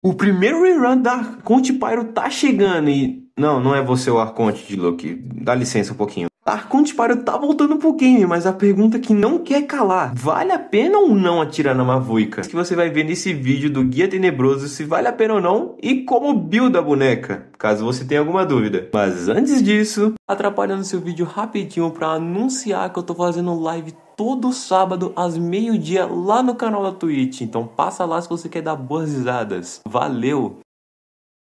O primeiro rerun da Arconte Pyro tá chegando e... Não é você o Arconte de Loki. Dá licença um pouquinho. A Arconte Pyro tá voltando pro game, mas a pergunta que não quer calar. Vale a pena ou não atirar na Mavuika? Que você vai ver nesse vídeo do Guia Tenebroso se vale a pena ou não e como build a boneca, caso você tenha alguma dúvida. Mas antes disso, atrapalhando seu vídeo rapidinho pra anunciar que eu tô fazendo live todo sábado às meio-dia lá no canal da Twitch. Então passa lá se você quer dar boas risadas. Valeu!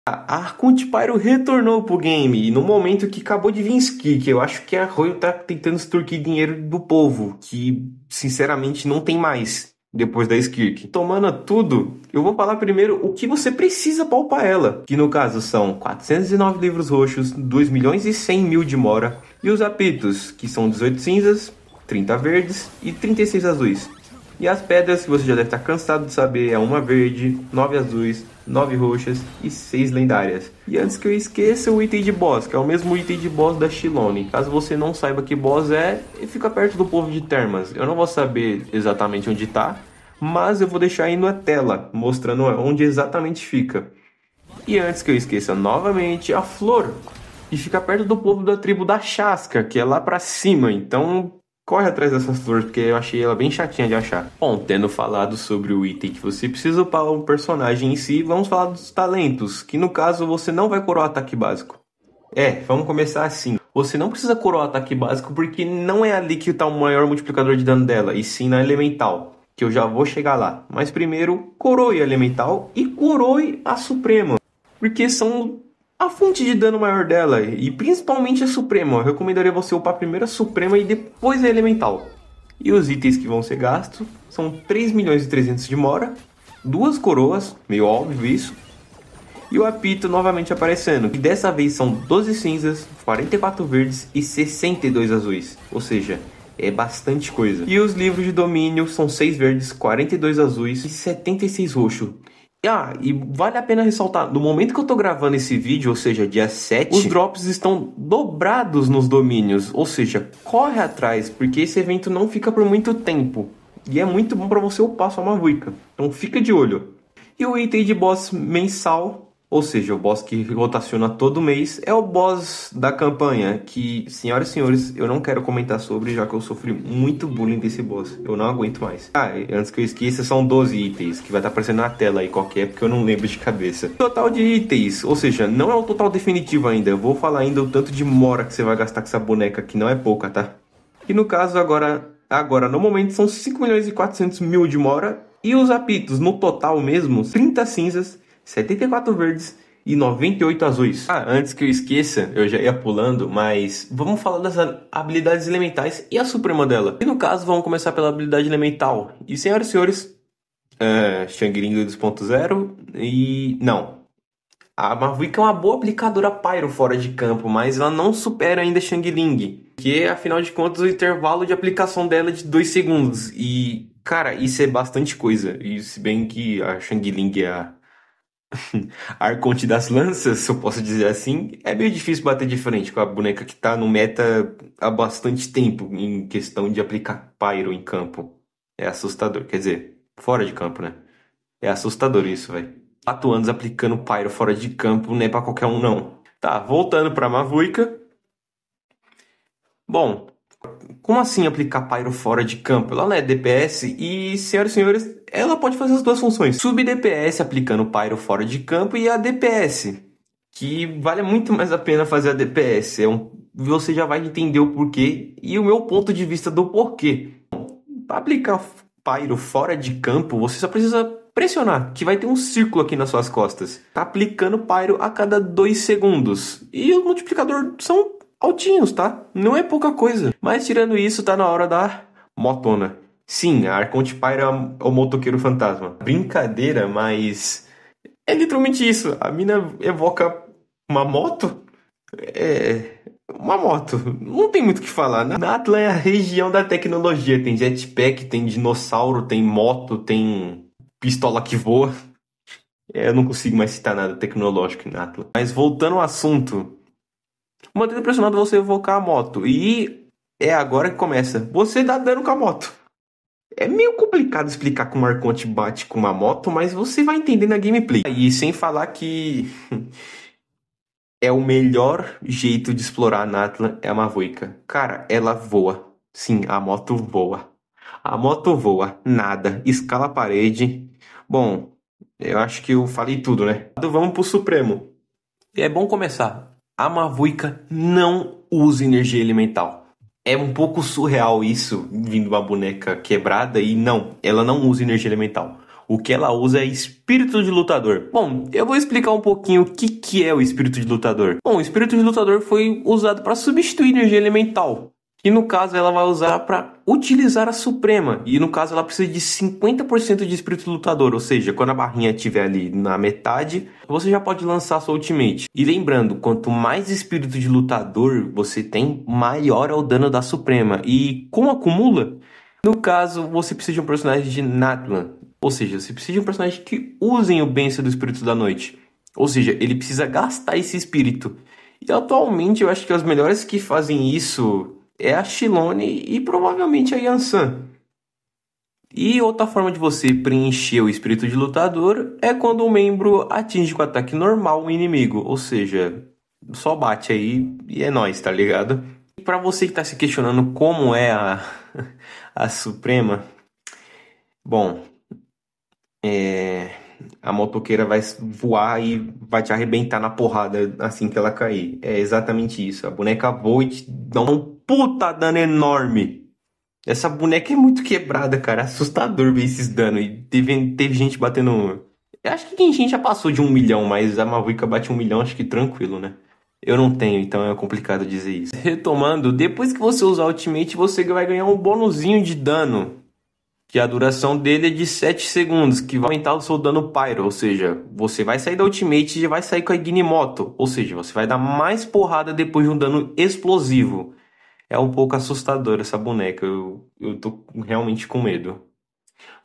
A Arconte Pyro retornou pro game e no momento que acabou de vir Skirk, eu acho que a Royal tá tentando extorquir dinheiro do povo, que sinceramente não tem mais depois da Skirk. Tomando tudo, eu vou falar primeiro o que você precisa pra upar ela, que no caso são 409 livros roxos, 2 milhões e 100 mil de mora, e os apitos, que são 18 cinzas, 30 verdes e 36 azuis. E as pedras, que você já deve estar cansado de saber, é uma verde, 9 azuis, 9 roxas e 6 lendárias. E antes que eu esqueça, o item de boss, que é o mesmo item de boss da Shilone. Caso você não saiba que boss é, fica perto do povo de Termas. Eu não vou saber exatamente onde tá, mas eu vou deixar aí na tela, mostrando onde exatamente fica. E antes que eu esqueça novamente, a flor, que fica perto do povo da tribo da Chasca, que é lá pra cima, então... corre atrás dessas flores, porque eu achei ela bem chatinha de achar. Bom, tendo falado sobre o item que você precisa para o personagem em si, vamos falar dos talentos, que no caso você não vai coroar ataque básico. Vamos começar assim. Você não precisa coroar ataque básico porque não é ali que está o maior multiplicador de dano dela, e sim na elemental, que eu já vou chegar lá. Mas primeiro, coroe a elemental e coroe a suprema, porque são... a fonte de dano maior dela, e principalmente a Suprema. Eu recomendaria você upar primeiro a Suprema e depois a Elemental. E os itens que vão ser gastos são 3 milhões e 300 de mora, 2 coroas, meio óbvio isso, e o apito novamente aparecendo, que dessa vez são 12 cinzas, 44 verdes e 62 azuis, ou seja, é bastante coisa. E os livros de domínio são 6 verdes, 42 azuis e 76 roxo. E vale a pena ressaltar, no momento que eu tô gravando esse vídeo, ou seja, dia 7, os drops estão dobrados nos domínios, ou seja, corre atrás, porque esse evento não fica por muito tempo, e é muito bom para você upar sua Mavuika, então fica de olho. E o item de boss mensal, ou seja, o boss que rotaciona todo mês, é o boss da campanha, que, senhoras e senhores, eu não quero comentar sobre, já que eu sofri muito bullying desse boss, eu não aguento mais. E antes que eu esqueça, são 12 itens, que vai estar aparecendo na tela aí qualquer, porque eu não lembro de cabeça. Total de itens, ou seja, não é o total definitivo ainda, eu vou falar ainda o tanto de mora que você vai gastar com essa boneca, que não é pouca, tá? E no caso, agora no momento, são 5 milhões e 400 mil de mora, e os apitos, no total mesmo, 30 cinzas, 74 verdes e 98 azuis. Antes que eu esqueça, eu já ia pulando, mas vamos falar das habilidades elementais e a suprema dela. E no caso, vamos começar pela habilidade elemental. E senhoras e senhores, Shangri-La 2.0 e... não. A Mavuika é uma boa aplicadora Pyro fora de campo, mas ela não supera ainda Xiangling, porque afinal de contas o intervalo de aplicação dela é de 2 segundos. E, cara, isso é bastante coisa. E se bem que a Xiangling é a Arconte das lanças, se eu posso dizer assim, é meio difícil bater de frente com a boneca que tá no meta há bastante tempo em questão de aplicar Pyro em campo. É assustador, quer dizer, fora de campo, né? É assustador isso, velho. 4 anos aplicando Pyro fora de campo não é pra qualquer um, não. Tá, voltando pra Mavuika. Bom, como assim aplicar Pyro fora de campo? Ela não é DPS e, senhoras e senhores, ela pode fazer as duas funções. Sub-DPS aplicando Pyro fora de campo e a DPS, que vale muito mais a pena fazer a DPS. Você já vai entender o porquê e o meu ponto de vista do porquê. Para aplicar Pyro fora de campo, você só precisa pressionar, que vai ter um círculo aqui nas suas costas. Tá aplicando Pyro a cada 2 segundos. E o multiplicador são altinhos, tá? Não é pouca coisa. Mas tirando isso, tá na hora da motona. Sim, a Arconte Pyro é o motoqueiro fantasma. Brincadeira, mas... é literalmente isso. A mina evoca uma moto? Uma moto. Não tem muito o que falar. Natlan é a região da tecnologia. Tem jetpack, tem dinossauro, tem moto, tem pistola que voa. Eu não consigo mais citar nada tecnológico em Natlan. Mas voltando ao assunto... mantendo pressionado você evocar a moto. E é agora que começa. Você dá dano com a moto. É meio complicado explicar como o Arconte bate com uma moto, mas você vai entender na gameplay. E sem falar que é o melhor jeito de explorar a Natlan é a Mavuika. Cara, ela voa. Sim, a moto voa. A moto voa, nada, escala a parede. Bom, eu acho que eu falei tudo, né? Vamos pro Supremo. É bom começar. A Mavuika não usa energia elemental. É um pouco surreal isso, vindo uma boneca quebrada, e não, ela não usa energia elemental. O que ela usa é espírito de lutador. Bom, eu vou explicar um pouquinho o que é o espírito de lutador. Bom, o espírito de lutador foi usado para substituir energia elemental. E no caso ela vai usar para utilizar a Suprema. E no caso ela precisa de 50% de espírito lutador. Ou seja, quando a barrinha estiver ali na metade, você já pode lançar sua ultimate. E lembrando, quanto mais espírito de lutador você tem, maior é o dano da Suprema. E como acumula? No caso, você precisa de um personagem de Natlan. Ou seja, você precisa de um personagem que usem o benção do espírito da noite. Ou seja, ele precisa gastar esse espírito. E atualmente eu acho que as melhores que fazem isso é a Shilone e provavelmente a Yansan. E outra forma de você preencher o espírito de lutador é quando o membro atinge com ataque normal o inimigo. Ou seja, só bate aí e é nóis, tá ligado? E pra você que tá se questionando como é a Suprema, bom, a motoqueira vai voar e vai te arrebentar na porrada assim que ela cair. É exatamente isso. A boneca voa e te dá um puta dano enorme. Essa boneca é muito quebrada, cara. É assustador ver esses danos. E teve gente batendo. Eu acho que tem gente já passou de 1 milhão, mas a Mavuika bate 1 milhão, acho que tranquilo, né? Eu não tenho, então é complicado dizer isso. Retomando, depois que você usar o Ultimate, você vai ganhar um bonuzinho de dano. Que a duração dele é de 7 segundos, que vai aumentar o seu dano Pyro, ou seja, você vai sair da Ultimate e já vai sair com a Ignimoto, ou seja, você vai dar mais porrada depois de um dano explosivo. É um pouco assustador essa boneca, eu tô realmente com medo.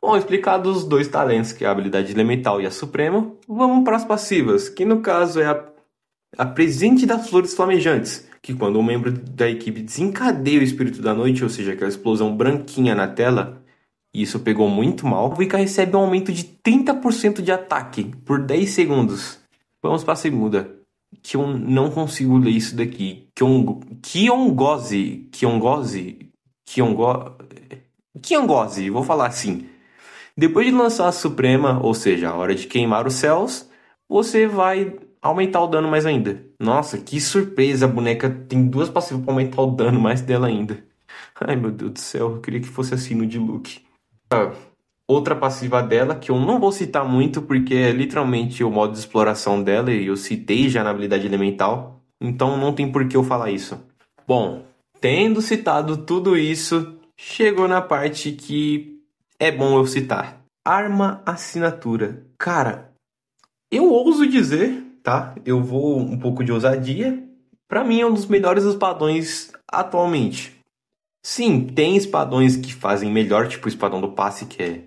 Bom, explicados os dois talentos, que é a habilidade elemental e a suprema, vamos para as passivas, que no caso é a presente das flores flamejantes, que quando um membro da equipe desencadeia o espírito da noite, ou seja, aquela explosão branquinha na tela, e isso pegou muito mal, o Vika recebe um aumento de 30% de ataque por 10 segundos. Vamos para a segunda, que eu não consigo ler isso daqui. Kiongose, vou falar assim. Depois de lançar a Suprema, ou seja, a hora de queimar os céus, você vai aumentar o dano mais ainda. Nossa, que surpresa, a boneca tem duas passivas para aumentar o dano mais dela ainda. Ai meu Deus do céu, eu queria que fosse assim no Diluc. Outra passiva dela, que eu não vou citar muito, porque é literalmente o modo de exploração dela, e eu citei já na habilidade elemental, então não tem por que eu falar isso. Bom, tendo citado tudo isso, chegou na parte que é bom eu citar. Arma assinatura. Cara, eu ouso dizer, tá? Eu vou um pouco de ousadia. Pra mim é um dos melhores espadões atualmente. Sim, tem espadões que fazem melhor, tipo o espadão do passe, que é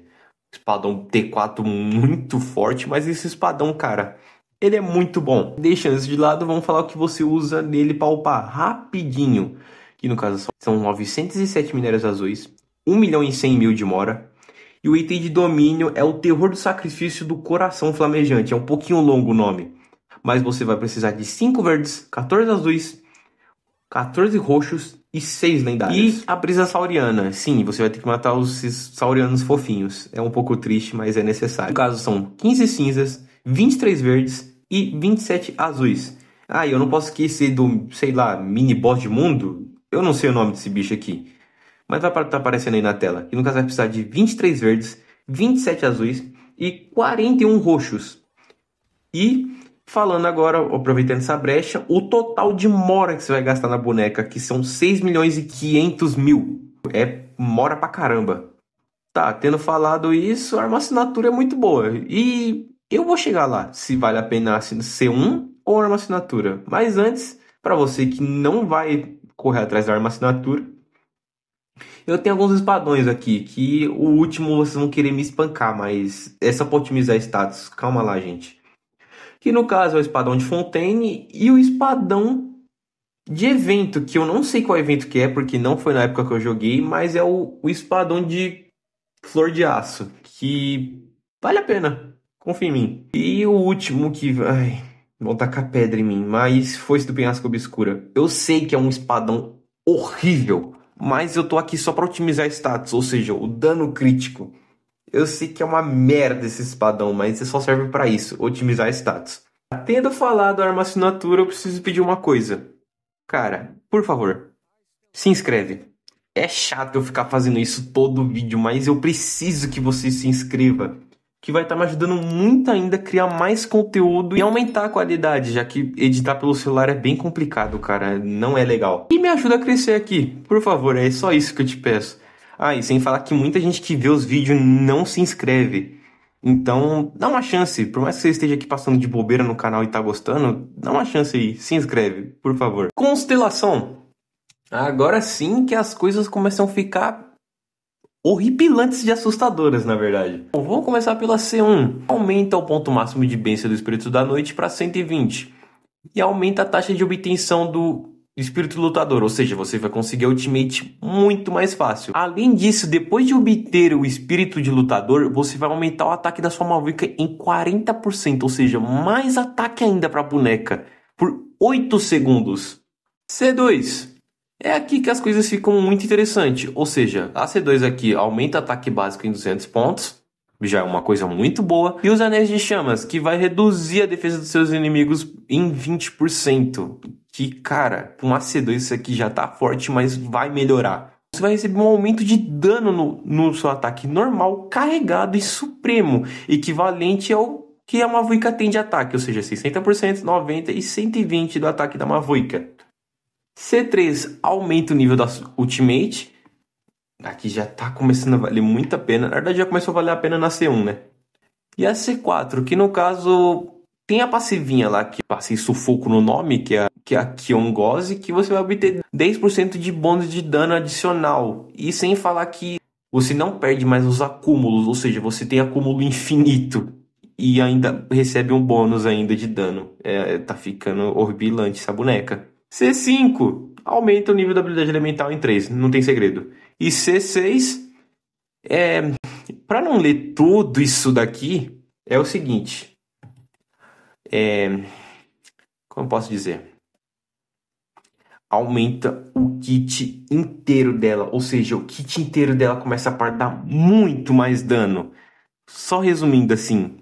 espadão T4 muito forte, mas esse espadão, cara, ele é muito bom. Deixando isso de lado, vamos falar o que você usa nele para upar rapidinho. Que no caso são 907 minérios azuis, 1.100.000 de mora. E o item de domínio é o terror do sacrifício do coração flamejante. É um pouquinho longo o nome. Mas você vai precisar de 5 verdes, 14 azuis, 14 roxos e 6 lendários. E a brisa sauriana. Sim, você vai ter que matar os saurianos fofinhos. É um pouco triste, mas é necessário. No caso, são 15 cinzas, 23 verdes e 27 azuis. Ah, e eu não posso esquecer do, sei lá, mini boss de mundo. Eu não sei o nome desse bicho aqui. Mas vai estar aparecendo aí na tela. E no caso vai precisar de 23 verdes, 27 azuis e 41 roxos. E falando agora, aproveitando essa brecha, o total de mora que você vai gastar na boneca, que são 6.500.000. É mora pra caramba. Tá, tendo falado isso, a arma assinatura é muito boa. E eu vou chegar lá, se vale a pena ser um ou arma assinatura. Mas antes, para você que não vai correr atrás da arma assinatura, eu tenho alguns espadões aqui, que o último vocês vão querer me espancar, mas é só pra otimizar status. Calma lá, gente. Que no caso é o espadão de Fontaine e o espadão de evento, que eu não sei qual evento que é, porque não foi na época que eu joguei, mas é o espadão de Flor de Aço, que vale a pena, confia em mim. E o último que, ai, vão tacar pedra em mim, mas Foice do Penhasco Obscura. Eu sei que é um espadão horrível, mas eu tô aqui só pra otimizar status, ou seja, o dano crítico. Eu sei que é uma merda esse espadão, mas só serve pra isso, otimizar status. Tendo falado a arma assinatura, eu preciso pedir uma coisa. Cara, por favor, se inscreve. É chato eu ficar fazendo isso todo vídeo, mas eu preciso que você se inscreva, que vai estar me ajudando muito ainda a criar mais conteúdo e aumentar a qualidade, já que editar pelo celular é bem complicado, cara, não é legal. E me ajuda a crescer aqui, por favor, é só isso que eu te peço. Ah, e sem falar que muita gente que vê os vídeos não se inscreve. Então, dá uma chance, por mais que você esteja aqui passando de bobeira no canal e tá gostando, dá uma chance aí, se inscreve, por favor. Constelação. Agora sim que as coisas começam a ficar horripilantes de assustadoras, na verdade. Bom, vamos começar pela C1. Aumenta o ponto máximo de bênção do Espírito da Noite para 120. E aumenta a taxa de obtenção do Espírito Lutador, ou seja, você vai conseguir a Ultimate muito mais fácil. Além disso, depois de obter o Espírito de Lutador, você vai aumentar o ataque da sua Mavuika em 40%, ou seja, mais ataque ainda para a boneca, por 8 segundos. C2. É aqui que as coisas ficam muito interessantes, ou seja, a C2 aqui aumenta o ataque básico em 200 pontos, já é uma coisa muito boa, e os Anéis de Chamas, que vai reduzir a defesa dos seus inimigos em 20%, que cara, com a C2 isso aqui já tá forte, mas vai melhorar. Você vai receber um aumento de dano no seu ataque normal, carregado e supremo, equivalente ao que a Mavuika tem de ataque, ou seja, 60%, 90% e 120% do ataque da Mavuika. C3 aumenta o nível da Ultimate. Aqui já tá começando a valer muito a pena. Na verdade já começou a valer a pena na C1, né? E a C4, que no caso tem a passivinha lá, que passei sufoco no nome, que é a Kiongose, que você vai obter 10% de bônus de dano adicional. E sem falar que você não perde mais os acúmulos, ou seja, você tem acúmulo infinito. E ainda recebe um bônus ainda de dano. Tá ficando horripilante essa boneca. C5 aumenta o nível da habilidade elemental em 3, não tem segredo. E C6 para não ler tudo isso daqui, é o seguinte. Como eu posso dizer? Aumenta o kit inteiro dela, ou seja, o kit inteiro dela começa a dar muito mais dano. Só resumindo assim,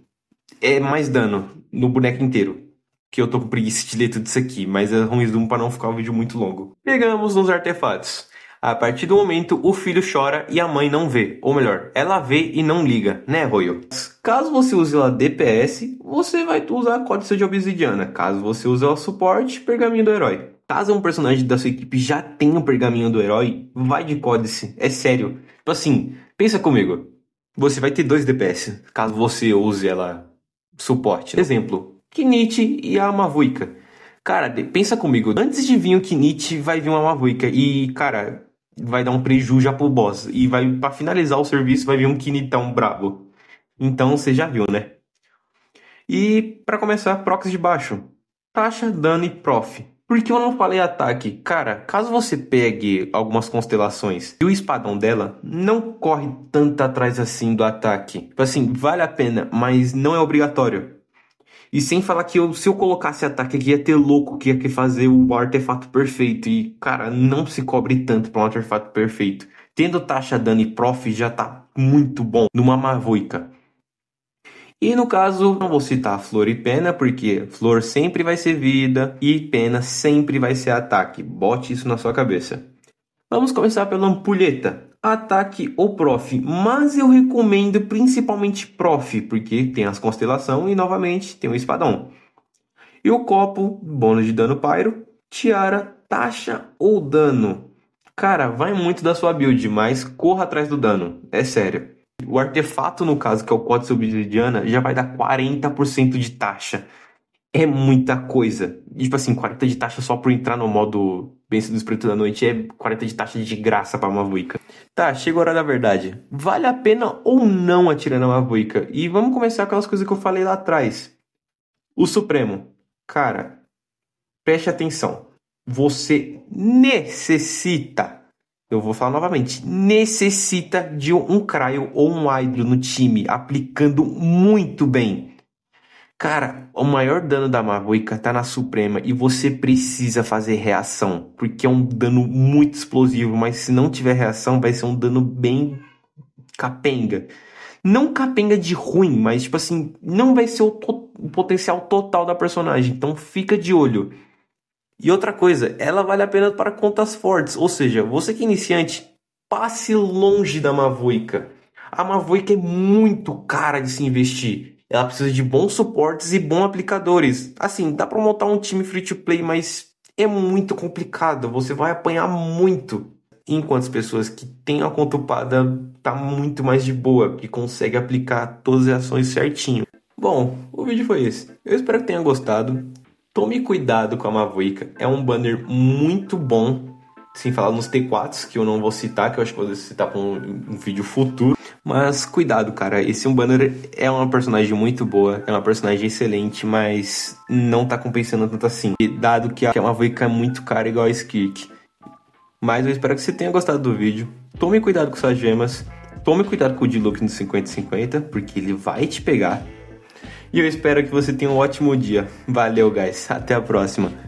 é mais dano no boneco inteiro. Que eu tô com preguiça de ler tudo isso aqui, mas é um resumo para não ficar um vídeo muito longo. Pegamos nos artefatos. A partir do momento, o filho chora e a mãe não vê. Ou melhor, ela vê e não liga, né, Royo? Caso você use ela DPS, você vai usar Códice de Obsidiana. Caso você use ela suporte, Pergaminho do Herói. Caso um personagem da sua equipe já tenha o Pergaminho do Herói, vai de Códice. É sério. Tipo assim, pensa comigo. Você vai ter 2 DPS, caso você use ela suporte. Exemplo. Kinich e a Mavuika. Cara, pensa comigo. Antes de vir o Kinich, vai vir uma Mavuika. E, cara, vai dar um preju já pro boss. E vai, pra finalizar o serviço, vai vir um Kinitão brabo. Então, você já viu, né? E, pra começar, procs de baixo. Taxa, dano e prof. Por que eu não falei ataque? Cara, caso você pegue algumas constelações e o espadão dela não corre tanto atrás assim do ataque. Tipo assim, vale a pena, mas não é obrigatório. E sem falar que se eu colocasse ataque aqui, ia ter louco que ia fazer o artefato perfeito. E, cara, não se cobre tanto para um artefato perfeito. Tendo taxa, dano e prof já tá muito bom numa Mavuika. E no caso, não vou citar Flor e Pena, porque Flor sempre vai ser vida e Pena sempre vai ser ataque. Bote isso na sua cabeça. Vamos começar pela Ampulheta. Ataque ou prof, mas eu recomendo principalmente prof, porque tem as constelação e novamente tem o espadão. E o copo, bônus de dano pyro, tiara, taxa ou dano. Cara, vai muito da sua build, mas corra atrás do dano, é sério. O artefato, no caso, que é o Códice Obsidiana, já vai dar 40% de taxa. É muita coisa. E, tipo assim, 40 de taxa só por entrar no modo Bênção do Espírito da Noite é 40 de taxa de graça pra Mavuika. Tá, chega a hora da verdade. Vale a pena ou não atirar na Mavuika? E vamos começar com aquelas coisas que eu falei lá atrás. O Supremo. Cara, preste atenção. Você necessita Eu vou falar novamente, necessita de um Cryo ou um Hydro no time, aplicando muito bem. Cara, o maior dano da Mavuika tá na Suprema e você precisa fazer reação, porque é um dano muito explosivo, mas se não tiver reação vai ser um dano bem capenga. Não capenga de ruim, mas tipo assim, não vai ser o potencial total da personagem, então fica de olho. E outra coisa, ela vale a pena para contas fortes, ou seja, você que é iniciante, passe longe da Mavuika. A Mavuika é muito cara de se investir. Ela precisa de bons suportes e bons aplicadores. Assim, dá para montar um time free to play, mas é muito complicado. Você vai apanhar muito. Enquanto as pessoas que têm a conta upada tá muito mais de boa, que consegue aplicar todas as ações certinho. Bom, o vídeo foi esse. Eu espero que tenha gostado. Tome cuidado com a Mavuika. É um banner muito bom. Sem falar nos T4s, que eu não vou citar, que eu acho que vou citar para um vídeo futuro. Mas cuidado, cara. Esse banner é uma personagem muito boa. É uma personagem excelente, mas não tá compensando tanto assim. Dado que a Mavuika é muito cara, igual a Skirk. Mas eu espero que você tenha gostado do vídeo. Tome cuidado com suas gemas. Tome cuidado com o Diluc no 50-50, porque ele vai te pegar. E eu espero que você tenha um ótimo dia. Valeu, guys. Até a próxima.